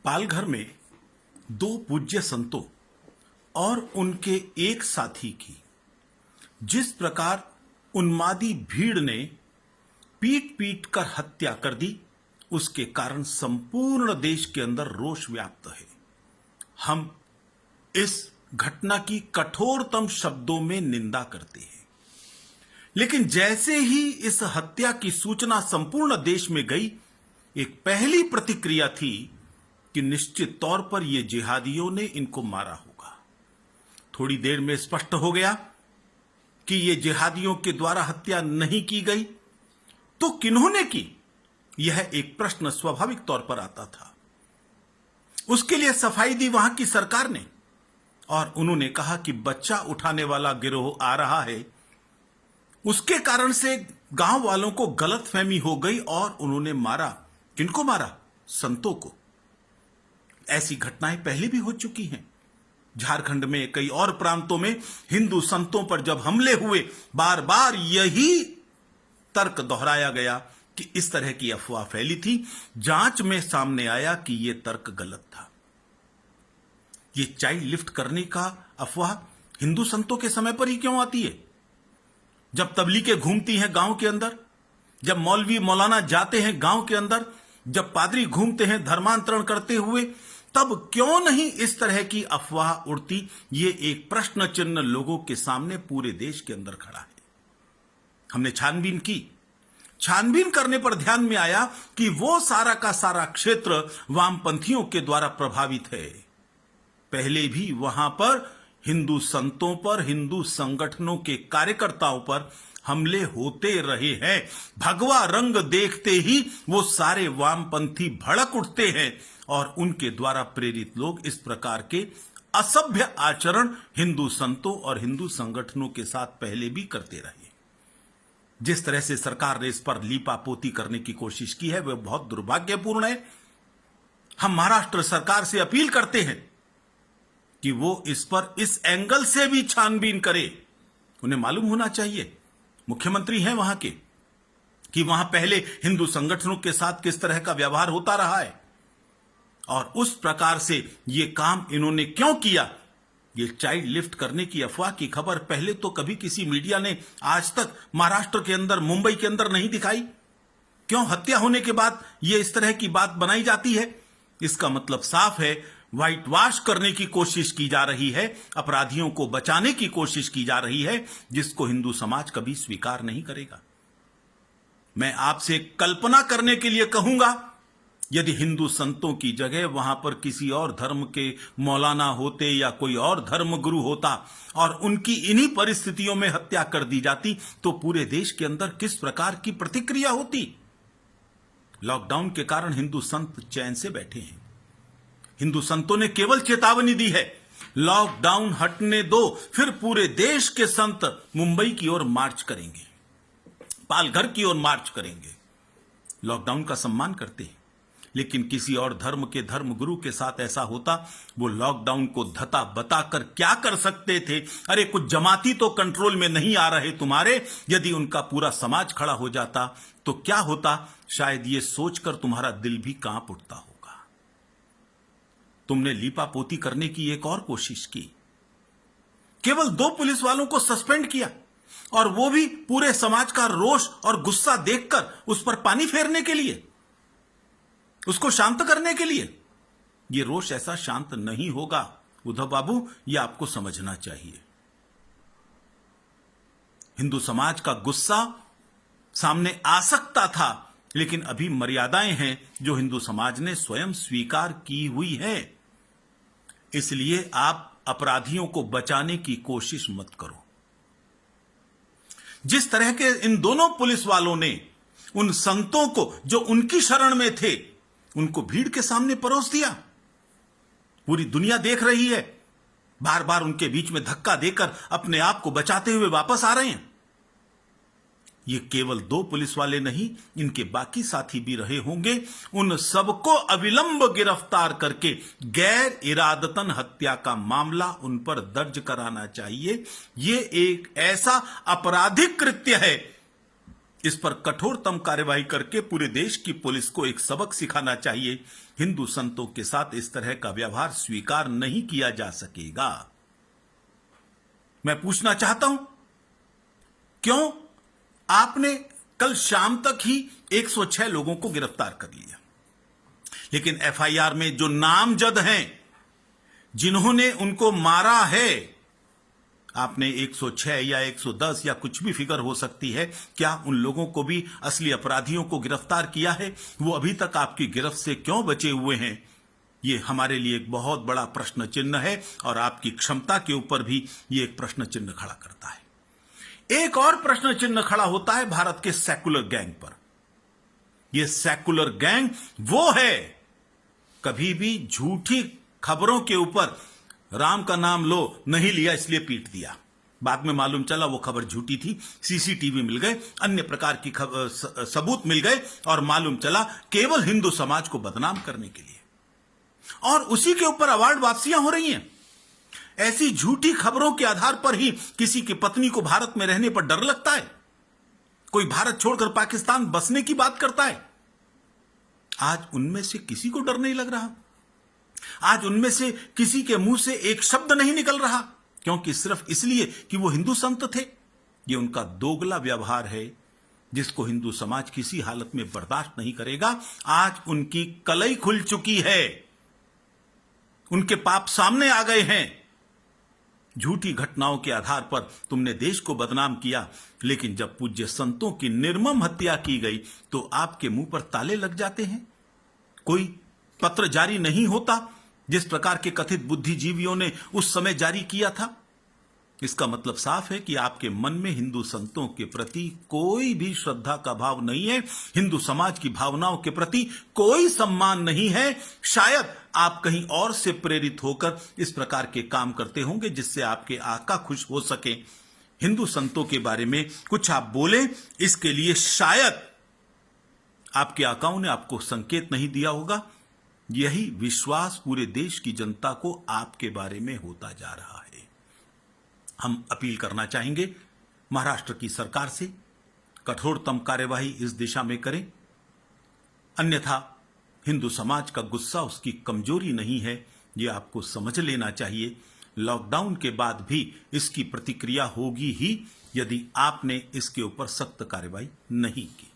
पालघर में दो पूज्य संतों और उनके एक साथी की जिस प्रकार उन्मादी भीड़ ने पीट पीट कर हत्या कर दी, उसके कारण संपूर्ण देश के अंदर रोष व्याप्त है। हम इस घटना की कठोरतम शब्दों में निंदा करते हैं, लेकिन जैसे ही इस हत्या की सूचना संपूर्ण देश में गई, एक पहली प्रतिक्रिया थी कि निश्चित तौर पर ये जिहादियों ने इनको मारा होगा। थोड़ी देर में स्पष्ट हो गया कि ये जिहादियों के द्वारा हत्या नहीं की गई, तो किन्होंने की, यह एक प्रश्न स्वाभाविक तौर पर आता था। उसके लिए सफाई दी वहां की सरकार ने, और उन्होंने कहा कि बच्चा उठाने वाला गिरोह आ रहा है, उसके कारण से गांव वालों को गलतफहमी हो गई और उन्होंने मारा। किनको मारा? संतों को। ऐसी घटनाएं पहले भी हो चुकी हैं। झारखंड में, कई और प्रांतों में हिंदू संतों पर जब हमले हुए, बार बार यही तर्क दोहराया गया कि इस तरह की अफवाह फैली थी। जांच में सामने आया कि यह तर्क गलत था। ये चाइल्ड लिफ्ट करने का अफवाह हिंदू संतों के समय पर ही क्यों आती है? जब तबलीगें घूमती हैं गांव के अंदर, जब मौलवी मौलाना जाते हैं गांव के अंदर, जब पादरी घूमते हैं धर्मांतरण करते हुए, तब क्यों नहीं इस तरह की अफवाह उड़ती? ये एक प्रश्न चिन्ह लोगों के सामने पूरे देश के अंदर खड़ा है। हमने छानबीन की। छानबीन करने पर ध्यान में आया कि वो सारा का सारा क्षेत्र वामपंथियों के द्वारा प्रभावित है। पहले भी वहां पर हिंदू संतों पर, हिंदू संगठनों के कार्यकर्ताओं पर हमले होते रहे हैं। भगवा रंग देखते ही वो सारे वामपंथी भड़क उठते हैं और उनके द्वारा प्रेरित लोग इस प्रकार के असभ्य आचरण हिंदू संतों और हिंदू संगठनों के साथ पहले भी करते रहे। जिस तरह से सरकार ने इस पर लीपापोती करने की कोशिश की है, वह बहुत दुर्भाग्यपूर्ण है। हम महाराष्ट्र सरकार से अपील करते हैं कि वो इस पर इस एंगल से भी छानबीन करे। उन्हें मालूम होना चाहिए, मुख्यमंत्री हैं वहां के, कि वहां पहले हिंदू संगठनों के साथ किस तरह का व्यवहार होता रहा है और उस प्रकार से ये काम इन्होंने क्यों किया। ये चाइल्ड लिफ्ट करने की अफवाह की खबर पहले तो कभी किसी मीडिया ने आज तक महाराष्ट्र के अंदर, मुंबई के अंदर नहीं दिखाई। क्यों हत्या होने के बाद ये इस तरह की बात बनाई जाती है? इसका मतलब साफ है, व्हाइट वॉश करने की कोशिश की जा रही है, अपराधियों को बचाने की कोशिश की जा रही है, जिसको हिंदू समाज कभी स्वीकार नहीं करेगा। मैं आपसे कल्पना करने के लिए कहूंगा, यदि हिंदू संतों की जगह वहां पर किसी और धर्म के मौलाना होते या कोई और धर्म गुरु होता और उनकी इन्हीं परिस्थितियों में हत्या कर दी जाती, तो पूरे देश के अंदर किस प्रकार की प्रतिक्रिया होती? लॉकडाउन के कारण हिंदू संत चैन से बैठे हैं। हिंदू संतों ने केवल चेतावनी दी है, लॉकडाउन हटने दो, फिर पूरे देश के संत मुंबई की ओर मार्च करेंगे, पालघर की ओर मार्च करेंगे। लॉकडाउन का सम्मान करते हैं, लेकिन किसी और धर्म के धर्म गुरु के साथ ऐसा होता, वो लॉकडाउन को धता बताकर क्या कर सकते थे? अरे कुछ जमाती तो कंट्रोल में नहीं आ रहे तुम्हारे, यदि उनका पूरा समाज खड़ा हो जाता तो क्या होता? शायद ये सोचकर तुम्हारा दिल भी कांप उठता होगा। तुमने लीपापोती करने की एक और कोशिश की, केवल 2 पुलिस वालों को सस्पेंड किया, और वो भी पूरे समाज का रोष और गुस्सा देखकर उस पर पानी फेरने के लिए, उसको शांत करने के लिए। यह रोष ऐसा शांत नहीं होगा उद्धव बाबू, यह आपको समझना चाहिए। हिंदू समाज का गुस्सा सामने आ सकता था, लेकिन अभी मर्यादाएं हैं जो हिंदू समाज ने स्वयं स्वीकार की हुई है। इसलिए आप अपराधियों को बचाने की कोशिश मत करो। जिस तरह के इन दोनों पुलिस वालों ने उन संतों को जो उनकी शरण में थे, उनको भीड़ के सामने परोस दिया, पूरी दुनिया देख रही है, बार बार उनके बीच में धक्का देकर अपने आप को बचाते हुए वापस आ रहे हैं। ये केवल 2 पुलिस वाले नहीं, इनके बाकी साथी भी रहे होंगे। उन सबको अविलंब गिरफ्तार करके गैर इरादतन हत्या का मामला उन पर दर्ज कराना चाहिए। ये एक ऐसा आपराधिक कृत्य है इस पर कठोरतम कार्यवाही करके पूरे देश की पुलिस को एक सबक सिखाना चाहिए। हिंदू संतों के साथ इस तरह का व्यवहार स्वीकार नहीं किया जा सकेगा। मैं पूछना चाहता हूं, क्यों आपने कल शाम तक ही 106 लोगों को गिरफ्तार कर लिया, लेकिन एफआईआर में जो नामजद हैं, जिन्होंने उनको मारा है, आपने 106 या 110 या कुछ भी फिगर हो सकती है, क्या उन लोगों को भी, असली अपराधियों को गिरफ्तार किया है? वो अभी तक आपकी गिरफ्त से क्यों बचे हुए हैं? ये हमारे लिए एक बहुत बड़ा प्रश्न चिन्ह है और आपकी क्षमता के ऊपर भी ये एक प्रश्न चिन्ह खड़ा करता है। एक और प्रश्न चिन्ह खड़ा होता है भारत के सेकुलर गैंग पर। यह सेकुलर गैंग वो है, कभी भी झूठी खबरों के ऊपर राम का नाम लो नहीं लिया इसलिए पीट दिया, बाद में मालूम चला वो खबर झूठी थी, सीसीटीवी मिल गए, अन्य प्रकार की सबूत मिल गए और मालूम चला केवल हिंदू समाज को बदनाम करने के लिए, और उसी के ऊपर अवार्ड वापसियां हो रही हैं। ऐसी झूठी खबरों के आधार पर ही किसी की पत्नी को भारत में रहने पर डर लगता है, कोई भारत छोड़कर पाकिस्तान बसने की बात करता है। आज उनमें से किसी को डर नहीं लग रहा, आज उनमें से किसी के मुंह से एक शब्द नहीं निकल रहा, क्योंकि सिर्फ इसलिए कि वो हिंदू संत थे। ये उनका दोगला व्यवहार है जिसको हिंदू समाज किसी हालत में बर्दाश्त नहीं करेगा। आज उनकी कलई खुल चुकी है, उनके पाप सामने आ गए हैं। झूठी घटनाओं के आधार पर तुमने देश को बदनाम किया, लेकिन जब पूज्य संतों की निर्मम हत्या की गई तो आपके मुंह पर ताले लग जाते हैं। कोई पत्र जारी नहीं होता जिस प्रकार के कथित बुद्धिजीवियों ने उस समय जारी किया था। इसका मतलब साफ है कि आपके मन में हिंदू संतों के प्रति कोई भी श्रद्धा का भाव नहीं है, हिंदू समाज की भावनाओं के प्रति कोई सम्मान नहीं है। शायद आप कहीं और से प्रेरित होकर इस प्रकार के काम करते होंगे जिससे आपके आका खुश हो सके। हिंदू संतों के बारे में कुछ आप बोलें, इसके लिए शायद आपके आकाओं ने आपको संकेत नहीं दिया होगा। यही विश्वास पूरे देश की जनता को आपके बारे में होता जा रहा है। हम अपील करना चाहेंगे महाराष्ट्र की सरकार से, कठोरतम कार्यवाही इस दिशा में करें, अन्यथा हिंदू समाज का गुस्सा उसकी कमजोरी नहीं है, यह आपको समझ लेना चाहिए। लॉकडाउन के बाद भी इसकी प्रतिक्रिया होगी ही यदि आपने इसके ऊपर सख्त कार्रवाई नहीं की।